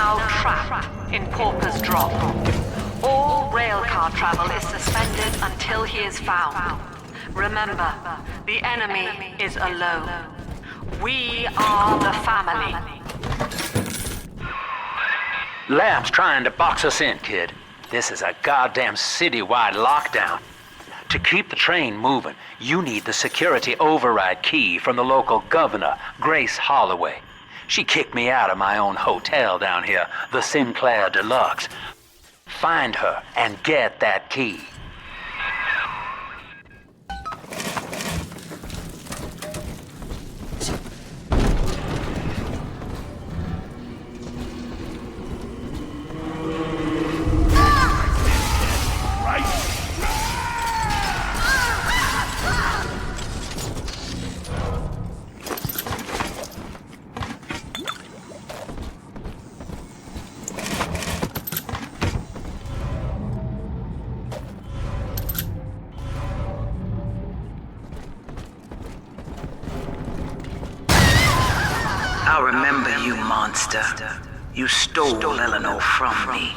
now trapped in Pauper's drop. All railcar travel is suspended until he is found. Remember, the enemy is alone. We are the family. Lab's trying to box us in, kid. This is a goddamn citywide lockdown. To keep the train moving, you need the security override key from the local governor, Grace Holloway. She kicked me out of my own hotel down here, the Sinclair Deluxe. Find her and get that key. I remember you, monster. You stole Eleanor from me.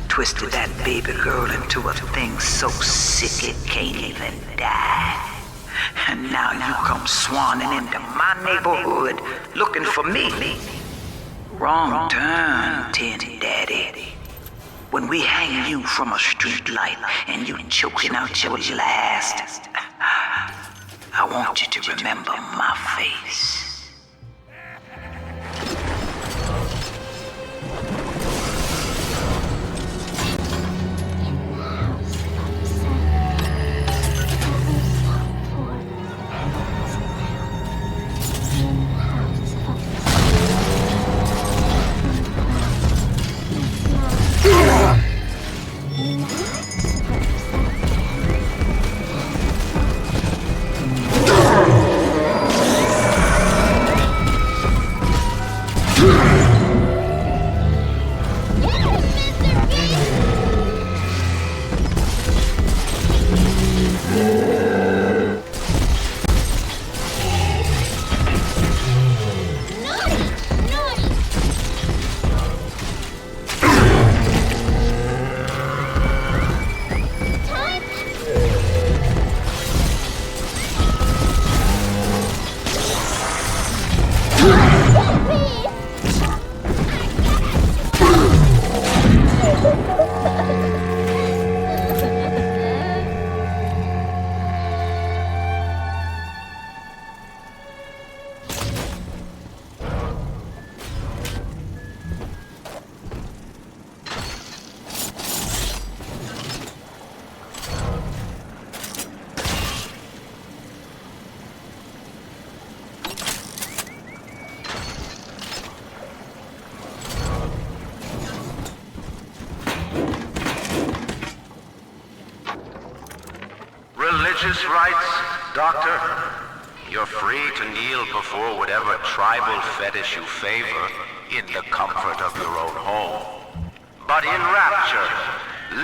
Twisted that baby girl into a thing so sick it can't even die. And now you come swanning into my neighborhood looking for me. Wrong turn, Tin Daddy. When we hang you from a street light and you choking out your last, I want you to remember my face. Religious rites, Doctor? You're free to kneel before whatever tribal fetish you favor in the comfort of your own home. But in Rapture,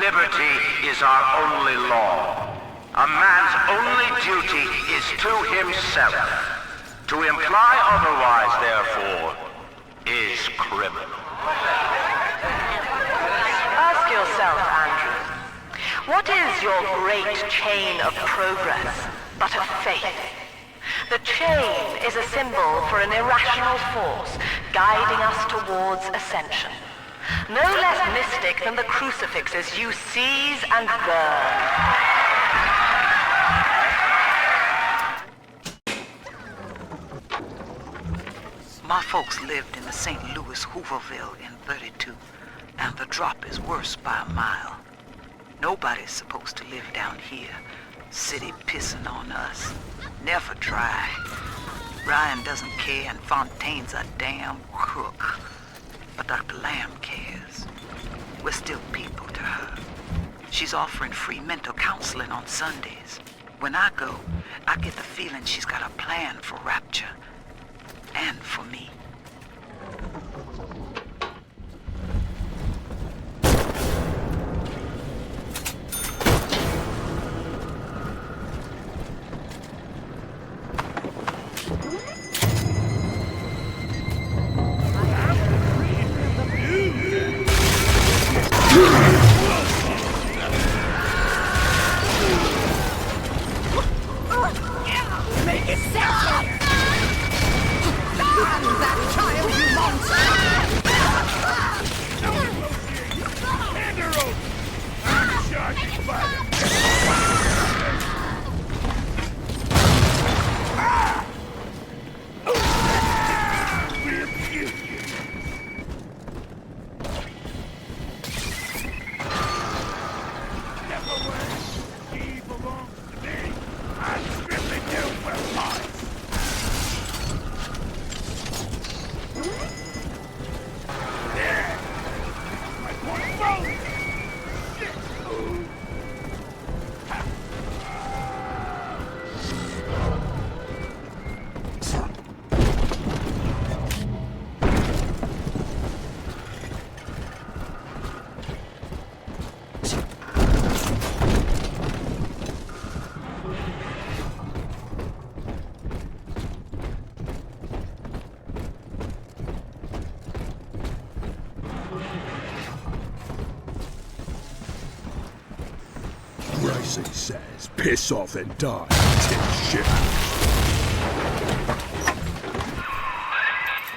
liberty is our only law. A man's only duty is to himself. To imply otherwise, therefore, is criminal. Ask yourself, Andrew, what is your great chain of progress but a faith? The chain is a symbol for an irrational force guiding us towards ascension. No less mystic than the crucifixes you seize and burn. My folks lived in the St. Louis Hooverville in 32, and the drop is worse by a mile. Nobody's supposed to live down here. City pissing on us. Never dry. Ryan doesn't care and Fontaine's a damn crook. But Dr. Lamb cares. We're still people to her. She's offering free mental counseling on Sundays. When I go, I get the feeling she's got a plan for Rapture. And for me. Gracie says, piss off and die, tin shit.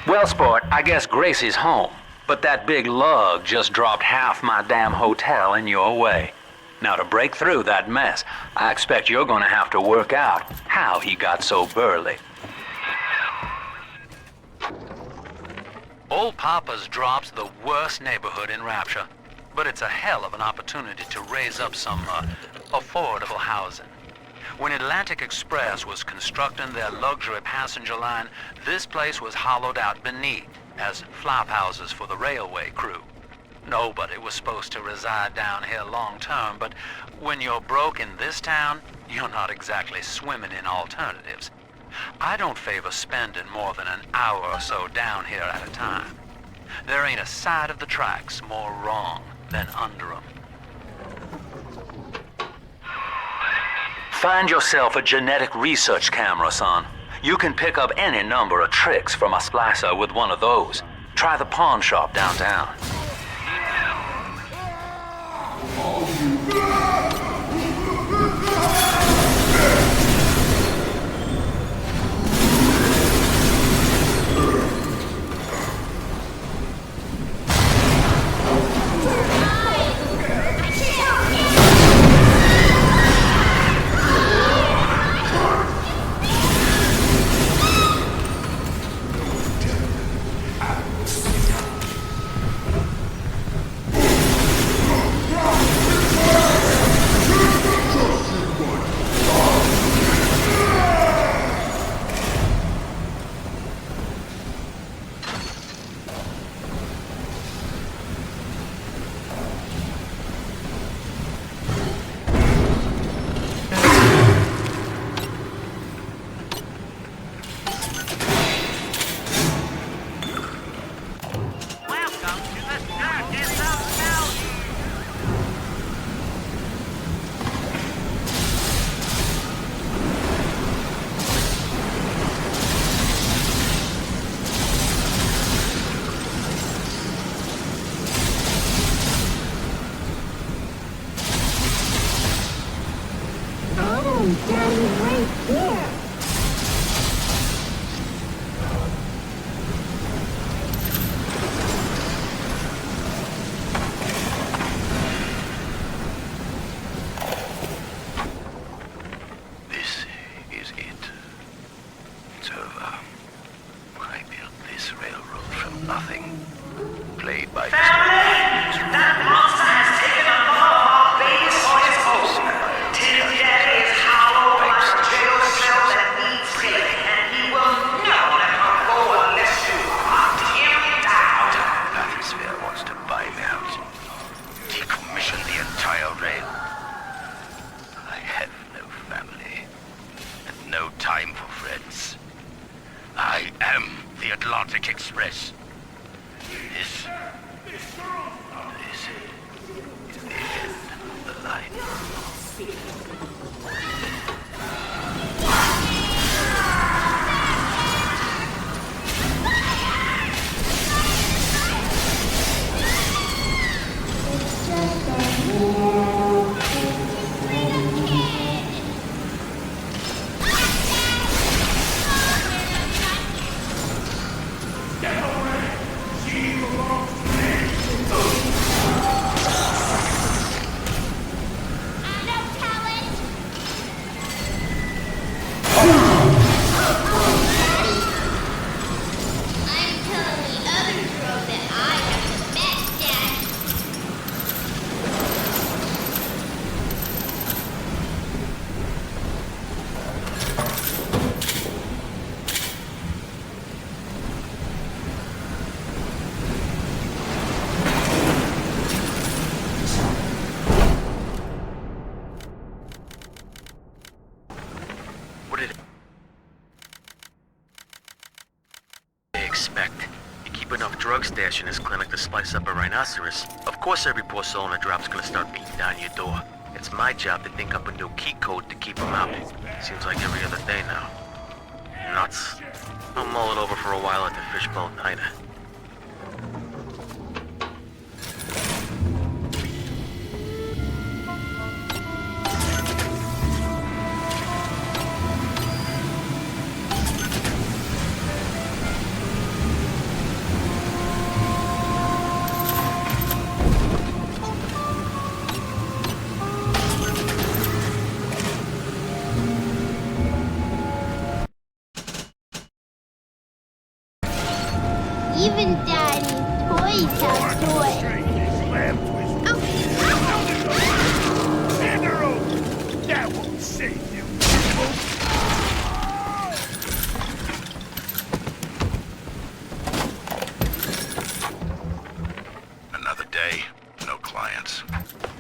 Well, sport, I guess Gracie's home. But that big lug just dropped half my damn hotel in your way. Now, to break through that mess, I expect you're gonna have to work out how he got so burly. Old Pauper's Drop's the worst neighborhood in Rapture, but it's a hell of an opportunity to raise up some affordable housing. When Atlantic Express was constructing their luxury passenger line, this place was hollowed out beneath as flop houses for the railway crew. Nobody was supposed to reside down here long term, but when you're broke in this town, you're not exactly swimming in alternatives. I don't favor spending more than an hour or so down here at a time. There ain't a side of the tracks more wrong than under them. Find yourself a genetic research camera, son. You can pick up any number of tricks from a splicer with one of those. Try the pawn shop downtown. Drug stash in his clinic to slice up a rhinoceros. Of course every poor soul in a drop's gonna start beating down your door. It's my job to think up a new key code to keep them out. Seems like every other day now. Nuts. I'll mull it over for a while at the Fishbowl Diner. Even Daddy's toys have toys. Hand her over! That won't save you, Another day, no clients.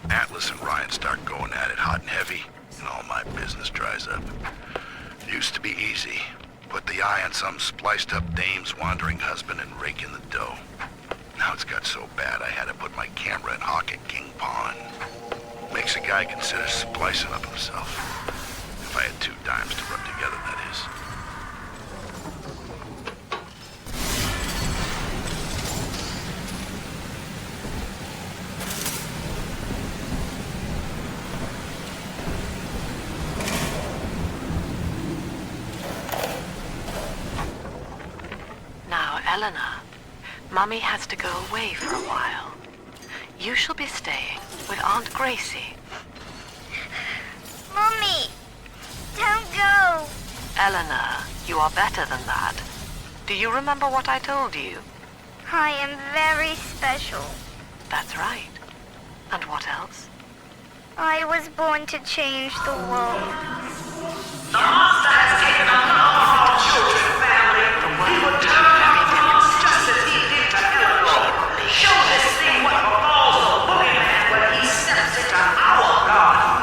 Atlas and Ryan start going at it hot and heavy, and all my business dries up. Used to be easy. Put the eye on some spliced-up dame's wandering husband and rake in the dough. Now it's got so bad I had to put my camera and hawk at King Pawn. Makes a guy consider splicing up himself. If I had 2 dimes to rub together, that is. Now, Eleanor, Mummy has to go away for a while. You shall be staying with Aunt Gracie. Mommy, don't go. Eleanor, you are better than that. Do you remember what I told you? I am very special. That's right. And what else? I was born to change the world. The monster has taken a all children family. The world would turn very different. Just as he did to Eleanor. Show this thing what befalls the boogeyman when he steps into our garden.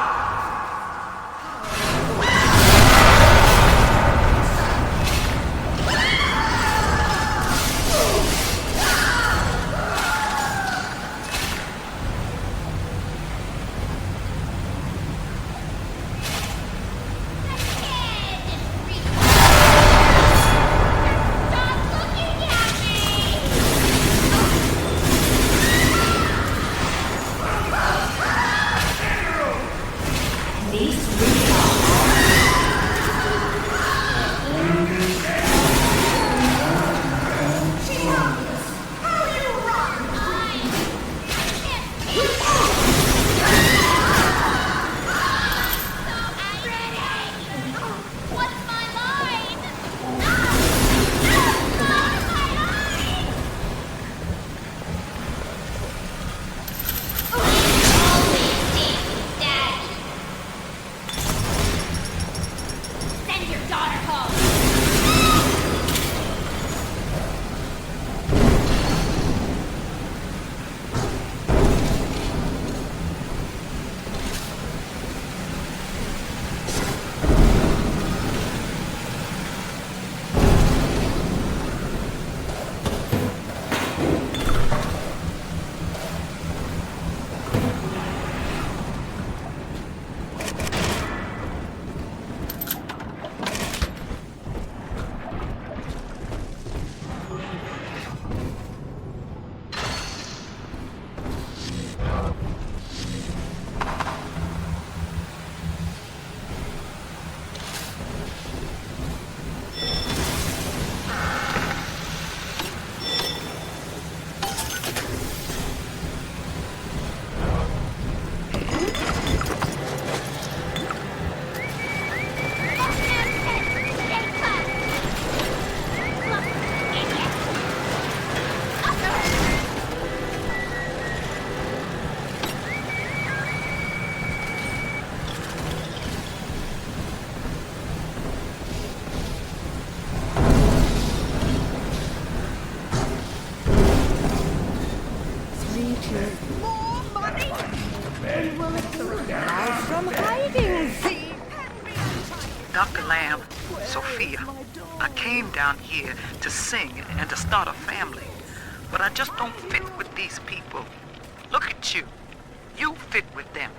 Dr. Lamb, Sophia, I came down here to sing and to start a family, but I just don't fit with these people. Look at you. You fit with them.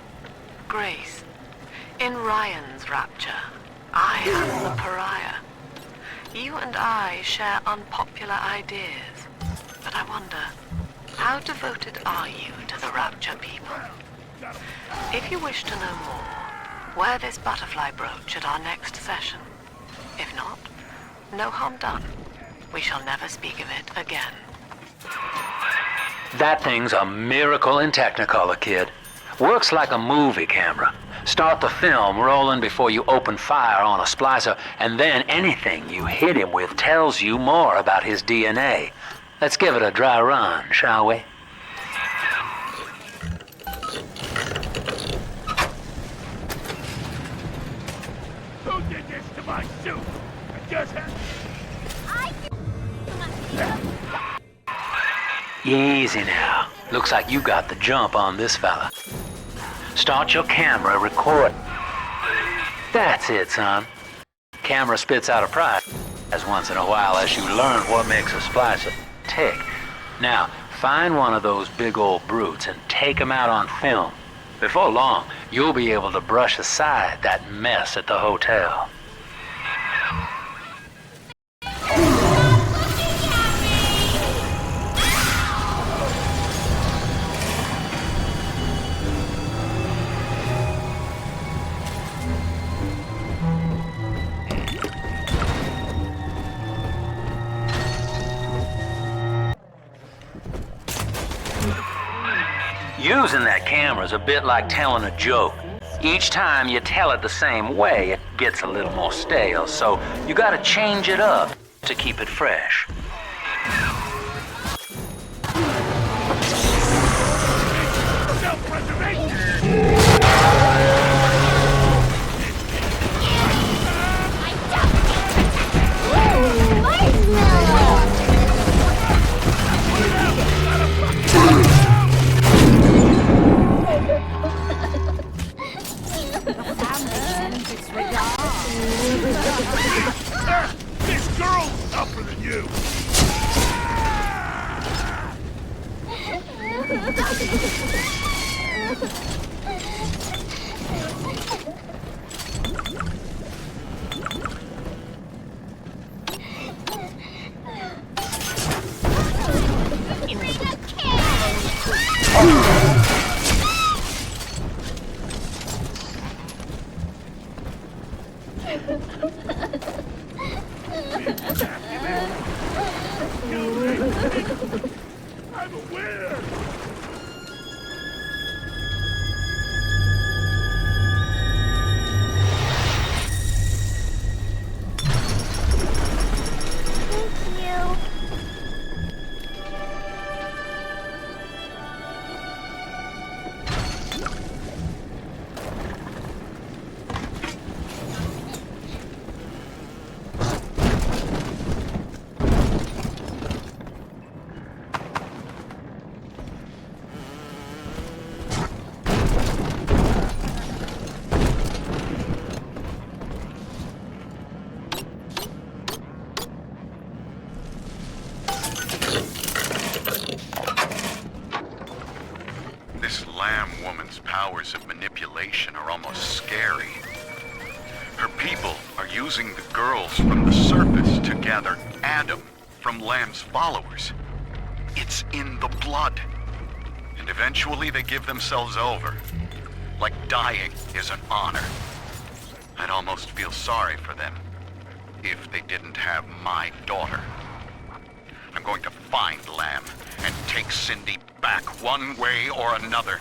Grace, in Ryan's rapture, I am the pariah. You and I share unpopular ideas, but I wonder, how devoted are you to the rapture people? If you wish to know more, wear this butterfly brooch at our next session. If not, no harm done. We shall never speak of it again. That thing's a miracle in Technicolor, kid. Works like a movie camera. Start the film rolling before you open fire on a splicer, and then anything you hit him with tells you more about his DNA. Let's give it a dry run, shall we? Who did this to my suit? I just had... Easy now. Looks like you got the jump on this fella. Start your camera, record. That's it, son. Camera spits out a prize as once in a while as you learn what makes a splicer tick. Now, find one of those big old brutes and take him out on film. Before long, you'll be able to brush aside that mess at the hotel. Using that camera's a bit like telling a joke. Each time you tell it the same way, it gets a little more stale, so you gotta change it up to keep it fresh. This girl's tougher than you! I'm a winner! Thank you. This Lamb woman's powers of manipulation are almost scary. Her people are using the girls from the surface to gather Adam from Lamb's followers. It's in the blood. And eventually they give themselves over. Like dying is an honor. I'd almost feel sorry for them if they didn't have my daughter. I'm going to find Lamb and take Cindy back one way or another.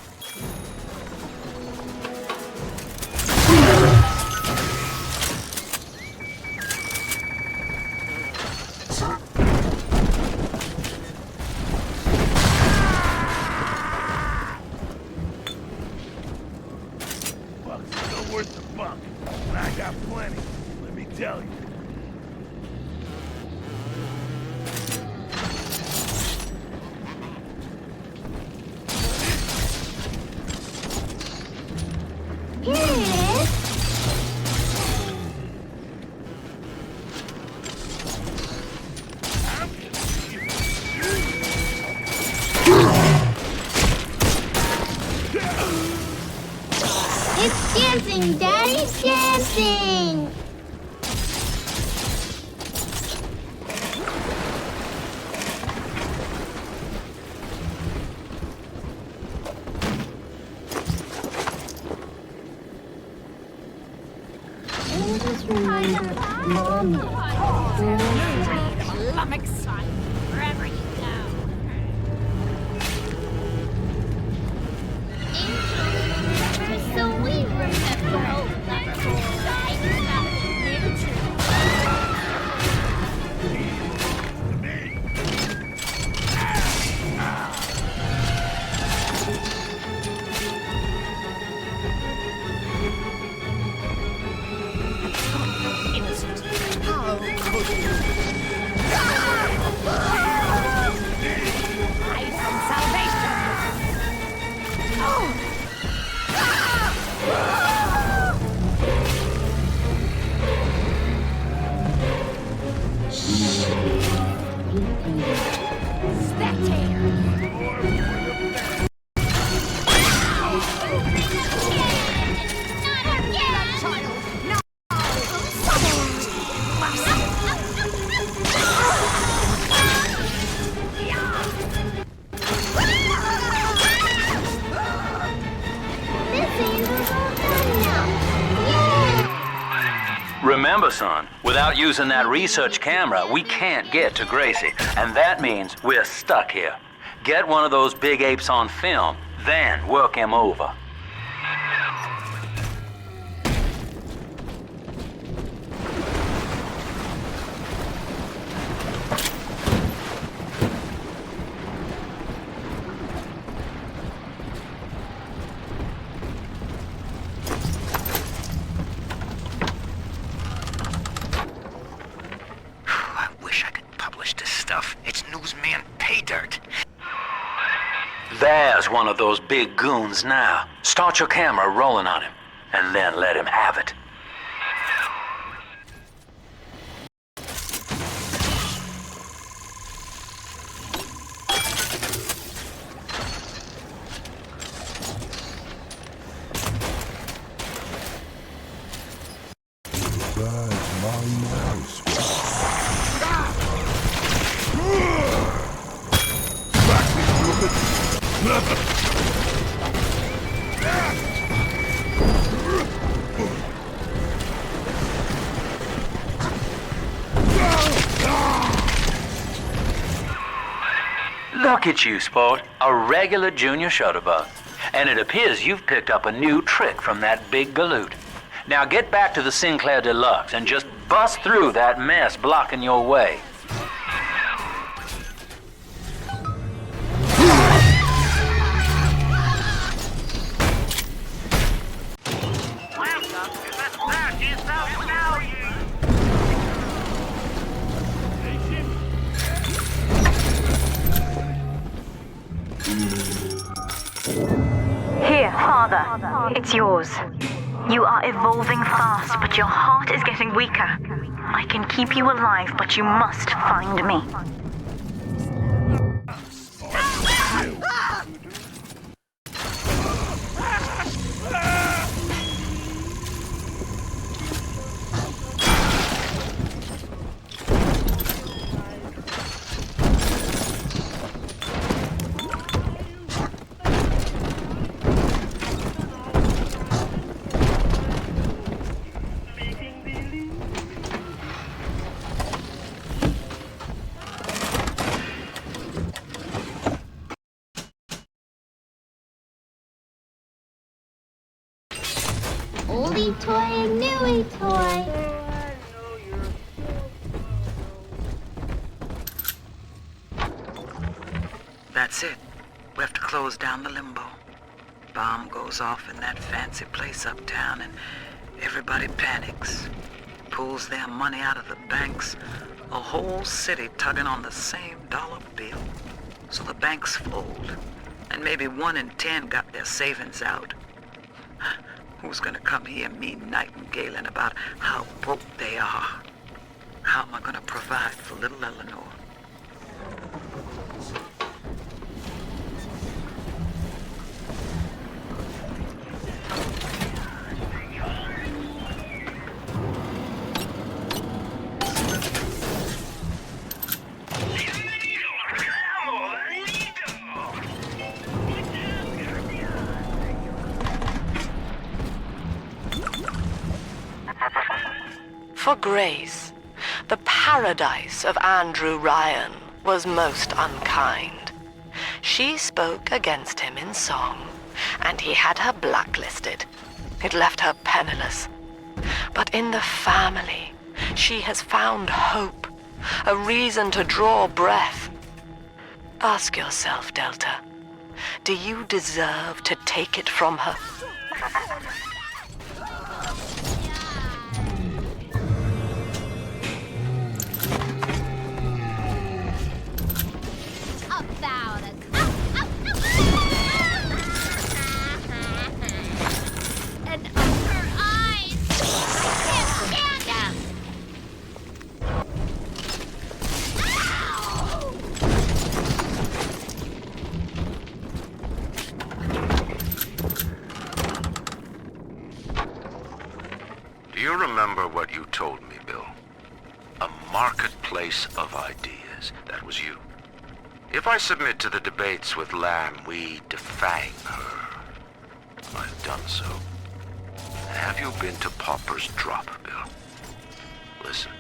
Buck's still worth the buck, and I got plenty, let me tell you. Here it is. It's dancing, Daddy's dancing! I'm excited wherever you go. So we remember that exciting about the future. Remember, son, without using that research camera, we can't get to Gracie. And that means we're stuck here. Get one of those big apes on film, then work him over. I wish I could publish this stuff. It's newsman pay dirt. There's one of those big goons now. Start your camera rolling on him, and then let him have it. Look at you, sport. A regular junior shutterbug. And it appears you've picked up a new trick from that big galoot. Now get back to the Sinclair Deluxe and just bust through that mess blocking your way. Here, Father. It's yours. You are evolving fast, but your heart is getting weaker. I can keep you alive, but you must find me. Oldie toy, newie toy. That's it. We have to close down the limbo. Bomb goes off in that fancy place uptown and everybody panics. Pulls their money out of the banks. A whole city tugging on the same dollar bill. So the banks fold. And maybe 1 in 10 got their savings out. Who's gonna come hear me nightingaling about how broke they are? How am I gonna provide for little Eleanor? For Grace, the paradise of Andrew Ryan was most unkind. She spoke against him in song, and he had her blacklisted. It left her penniless. But in the family, she has found hope, a reason to draw breath. Ask yourself, Delta, do you deserve to take it from her? About it. And her eyes. I can't stand them. Do you remember what you told me, Bill? A marketplace of ideas. That was you. If I submit to the debates with Lamb, we defang her. I've done so. Have you been to Pauper's drop, Bill? Listen.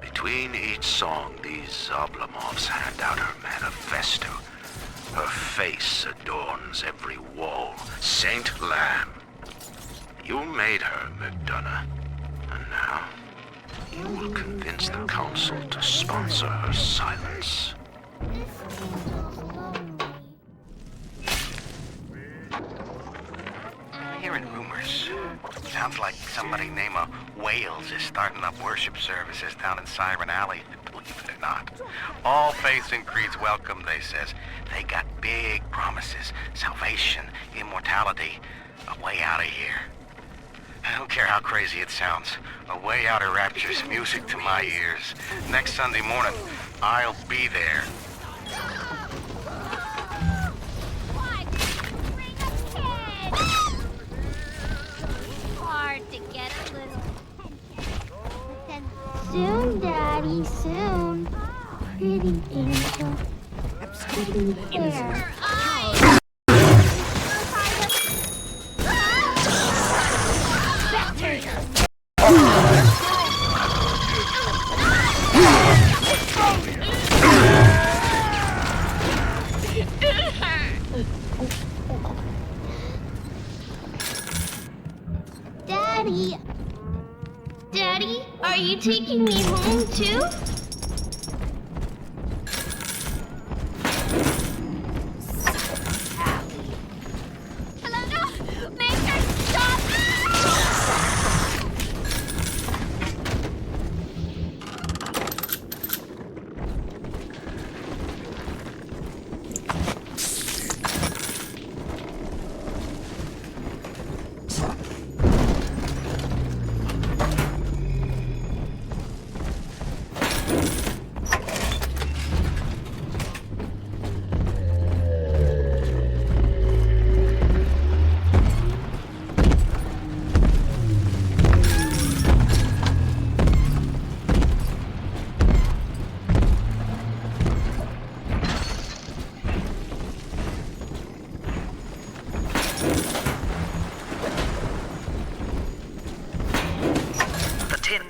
Between each song, these Oblomovs hand out her manifesto. Her face adorns every wall. Saint Lamb. You made her, McDonough. And now, you will convince the council to sponsor her silence. Hearing rumors. Sounds like somebody named Wales is starting up worship services down in Siren Alley, believe it or not. All faiths and creeds welcome, they says. They got big promises, salvation, immortality, a way out of here. I don't care how crazy it sounds. A way out of rapture's music to my ears. Next Sunday morning, I'll be there. Why did you bring a kid? Hard to get a little. But then soon, Daddy, soon. Pretty angel. Pretty hair. Daddy. Daddy, are you taking me home too? Hello, no! Maker, stop!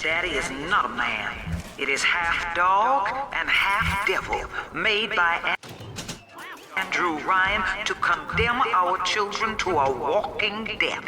Daddy is not a man. It is half dog and half devil, made by Andrew Ryan to condemn our children to a walking death.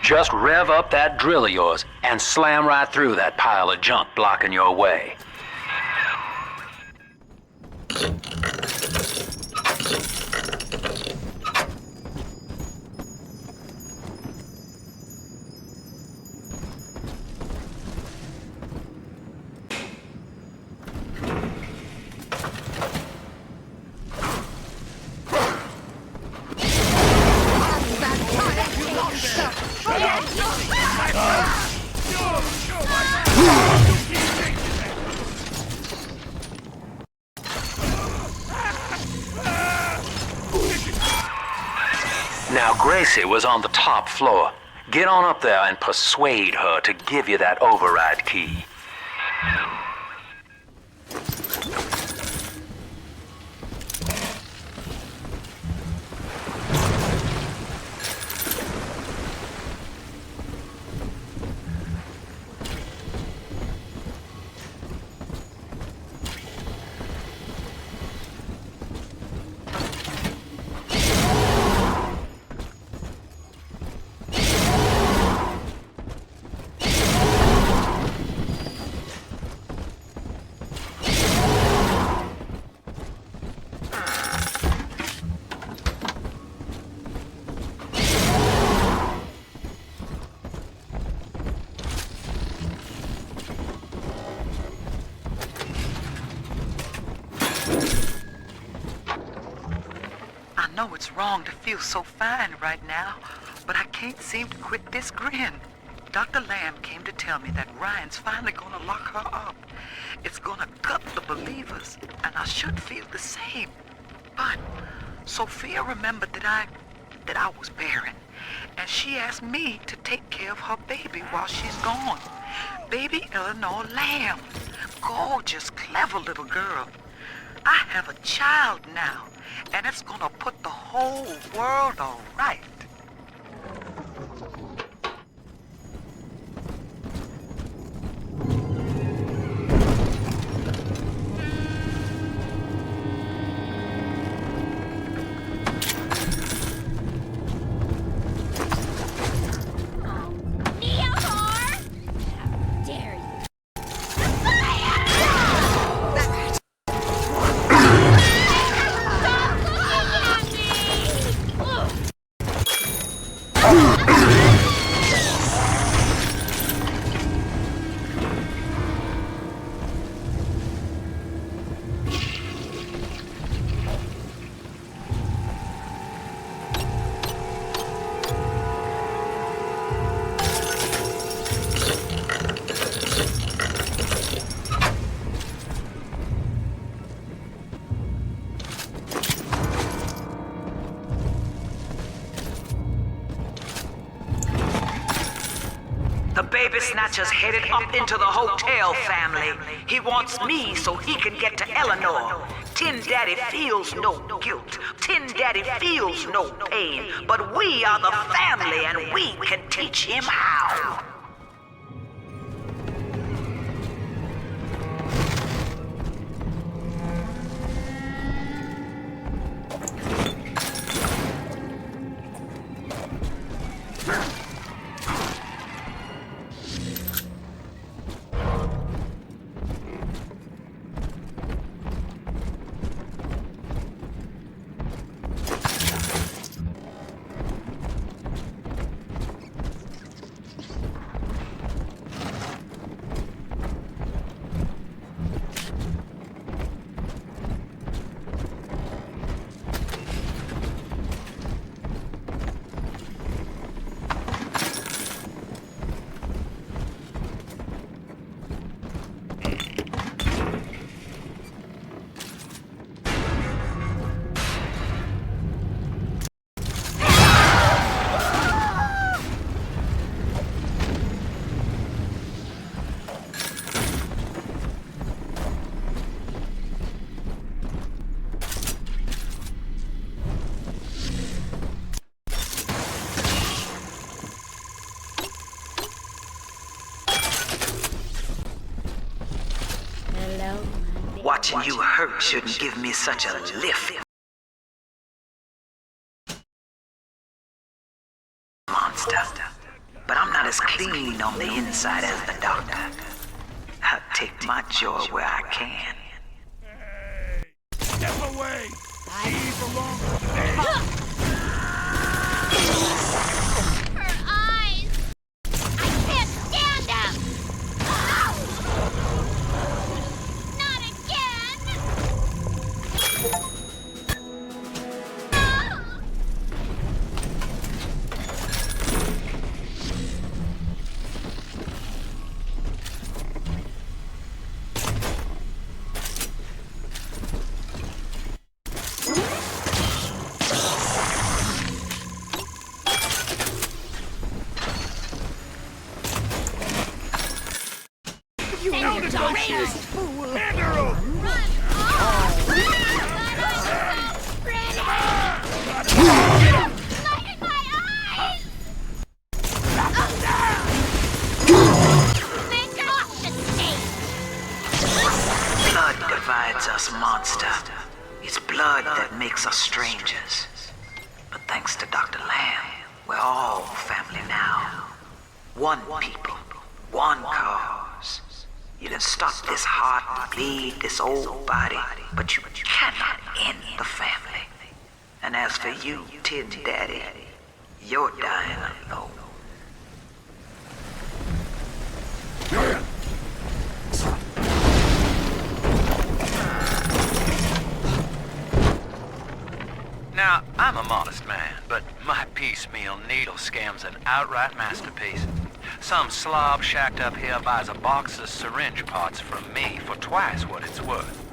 Just rev up that drill of yours and slam right through that pile of junk blocking your way. Now, Gracie was on the top floor. Get on up there and persuade her to give you that override key. it's wrong to feel so fine right now, but I can't seem to quit this grin. Dr. Lamb came to tell me that Ryan's finally gonna lock her up. It's gonna gut the believers, and I should feel the same. But Sophia remembered that I was barren, and she asked me to take care of her baby while she's gone. Baby Eleanor Lamb. Gorgeous, clever little girl. I have a child now, and it's gonna put the whole world all right. The baby snatcher's headed up into the hotel, family. He wants me so he can get to Eleanor. Tin Daddy feels no guilt. Tin Daddy feels no pain. But we are the family, and we can teach him how. Watching you hurt shouldn't give me such a lift. Monster. But I'm not as clean on the inside as the doctor. I'll take my joy where I can. Hey, step away! He belongs to me! Her eyes! I can't stand them! Not again! You deranged fool! Hand her over! Blood divides us, monster. It's blood that makes us strangers. But thanks to Dr. Lamb, we're all family now. One people, one cause. You can stop this heart and bleed this old body, but you cannot end the family. And as for you, Tin Daddy, you're dying alone. Now, I'm a modest man, but my piecemeal needle scam's an outright masterpiece. Some slob shacked up here buys a box of syringe parts from me for twice what it's worth.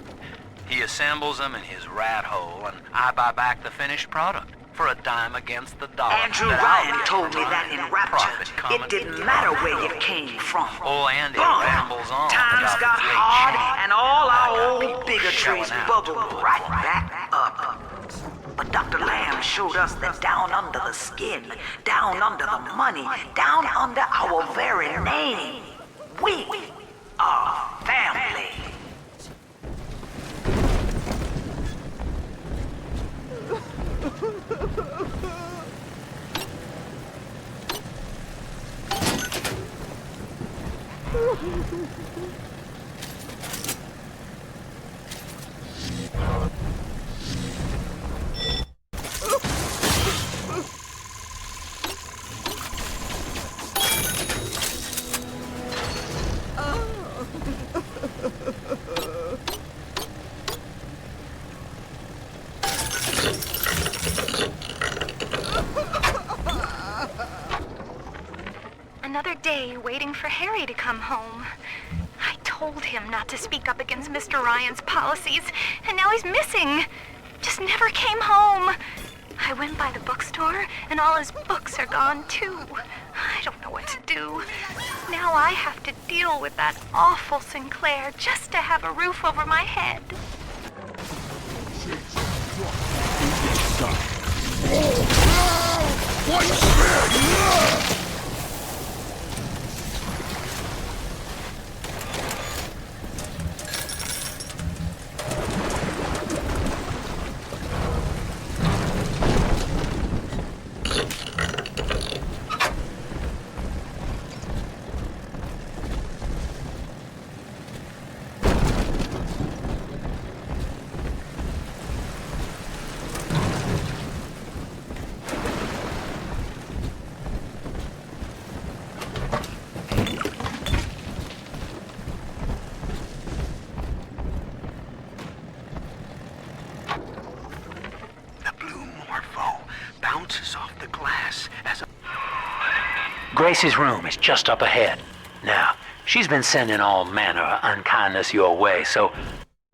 He assembles them in his rat hole, and I buy back the finished product for a dime against the dollar. Andrew Ryan told me that in Rapture. It didn't matter where you came from. Oh, and it rambles on. Times got hard, and all our old bigotries bubbled right back up. But Dr. Lamb showed us that down under the skin, down under the money, down under our very name, we are family. Another day waiting for Harry to come home. I told him not to speak up against Mr. Ryan's policies, and now he's missing. Just never came home. I went by the bookstore, and all his books are gone, too. I don't know what to do. Now I have to deal with that awful Sinclair just to have a roof over my head. Gracie's room is just up ahead. Now, she's been sending all manner of unkindness your way, so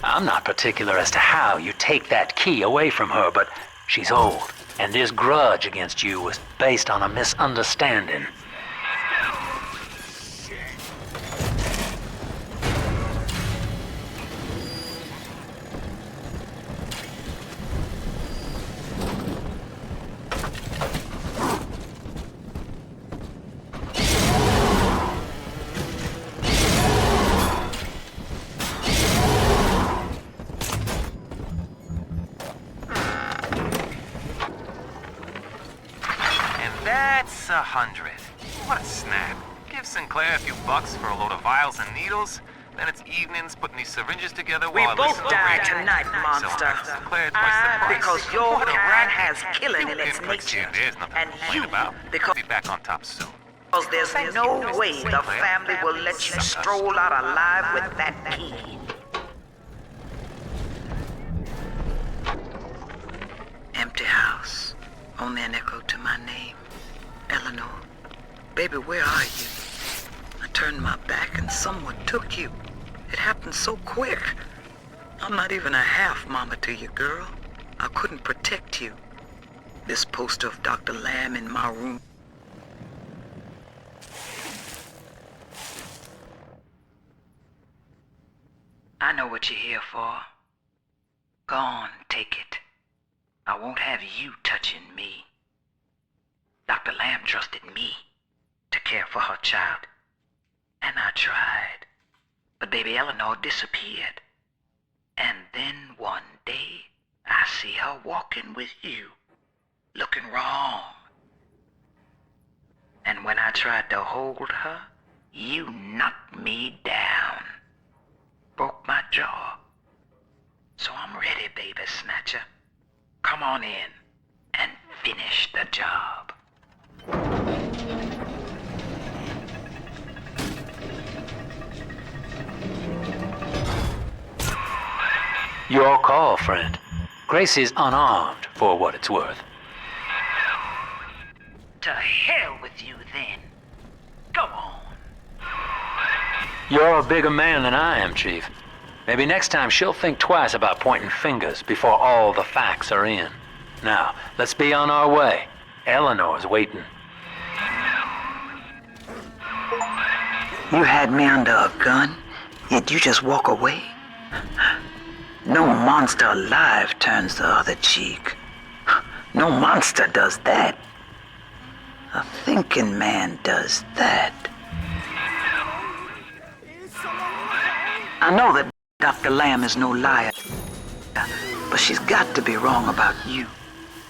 I'm not particular as to how you take that key away from her, but she's old, and this grudge against you was based on a misunderstanding. That's 100. What a snap. Give Sinclair a few bucks for a load of vials and needles, then it's evenings putting these syringes together We while I both listen to die radio. tonight, monster. So Sinclair twice the price. Because your What a kind racket. has killing in Few its pinpricks here nature. and there's nothing And to complain you, about. because I'll be back on top soon. there's no way the family will let you stroll out alive with that key. Empty house. Only an echo to my name. Eleanor. Baby, where are you? I turned my back and someone took you. It happened so quick. I'm not even a half mama to you, girl. I couldn't protect you. This poster of Dr. Lamb in my room. I know what you're here for. Go on, take it. I won't have you touching me. Dr. Lamb trusted me to care for her child. And I tried. But baby Eleanor disappeared. And then one day, I see her walking with you, looking wrong. And when I tried to hold her, you knocked me down. Broke my jaw. So I'm ready, baby snatcher. Come on in and finish the job. Your call, friend. Gracie's unarmed, for what it's worth. To hell with you, then. Go on. You're a bigger man than I am, Chief. Maybe next time she'll think twice about pointing fingers before all the facts are in. Now, let's be on our way. Eleanor's waiting. You had me under a gun, yet you just walk away? No monster alive turns the other cheek. No monster does that. A thinking man does that. I know that Dr. Lamb is no liar, but she's got to be wrong about you.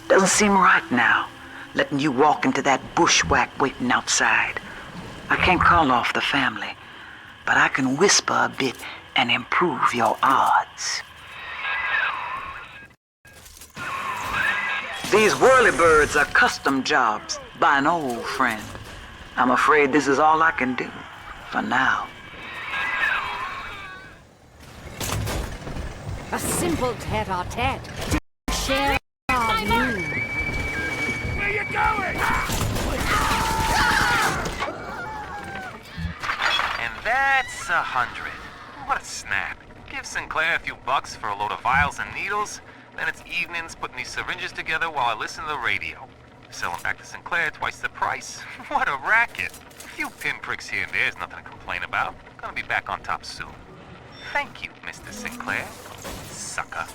Doesn't seem right now, letting you walk into that bushwhack waiting outside. I can't call off the family, but I can whisper a bit and improve your odds. These whirlybirds are custom jobs by an old friend. I'm afraid this is all I can do for now. A simple tete-a-tete to share our view. Where you going? And that's 100. What a snap. Give Sinclair a few bucks for a load of vials and needles, then it's evenings putting these syringes together while I listen to the radio. Selling back to Sinclair twice the price. What a racket. A few pinpricks here and there is nothing to complain about. Gonna be back on top soon. Thank you, Mr. Sinclair. Sucker.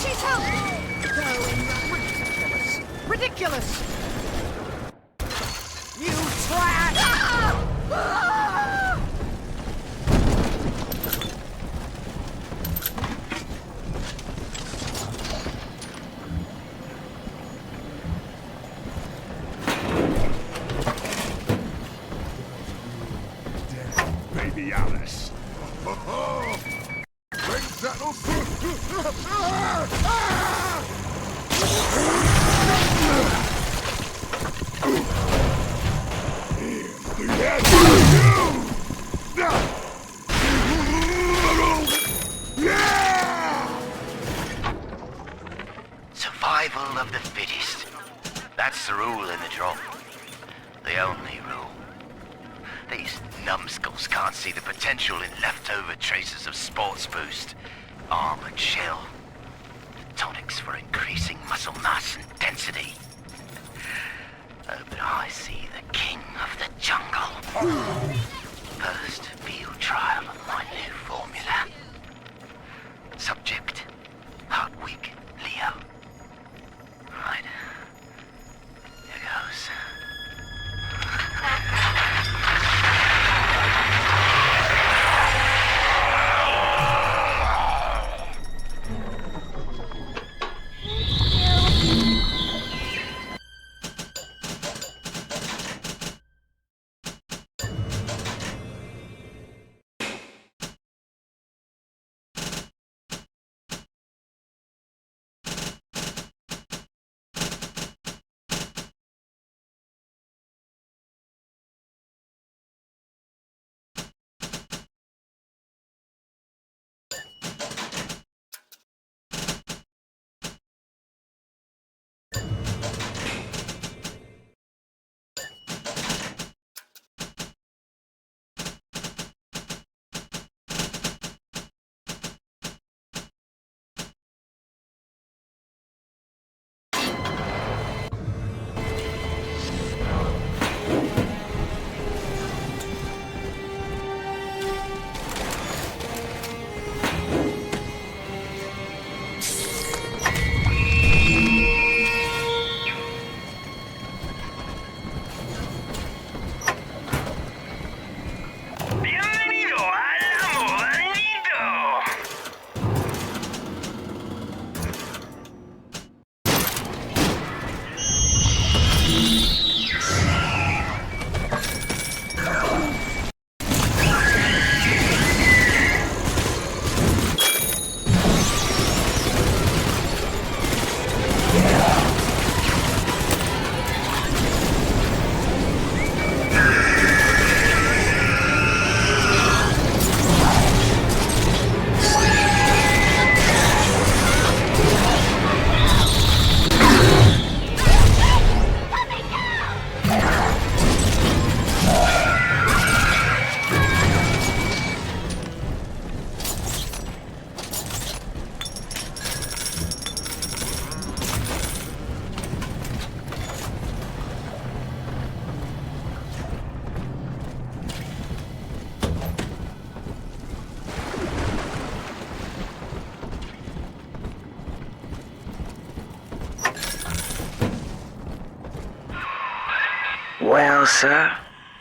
She's out! Ridiculous! You twat! Baby Alice. Bring settle. Survival of the fittest. That's the rule in the drop. The only rule. These numbskulls can't see the potential in leftover traces of sports boost, armored shell, tonics for increasing muscle mass and density. But I see the king of the jungle. First field trial of my new formula. Subject, heart weak, Leo. Right. Here goes. Well, sir,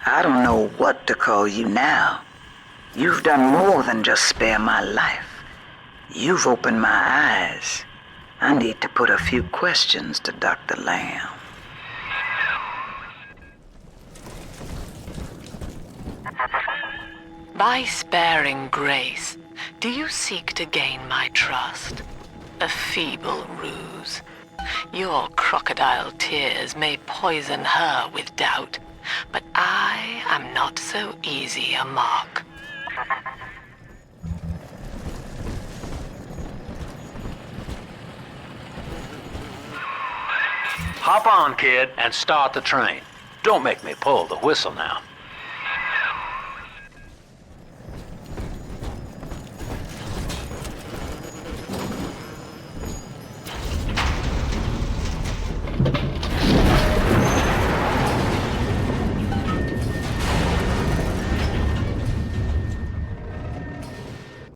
I don't know what to call you now. You've done more than just spare my life. You've opened my eyes. I need to put a few questions to Dr. Lamb. By sparing grace, do you seek to gain my trust? A feeble ruse. Your crocodile tears may poison her with doubt, but I am not so easy a mark. Hop on, kid, and start the train. Don't make me pull the whistle now.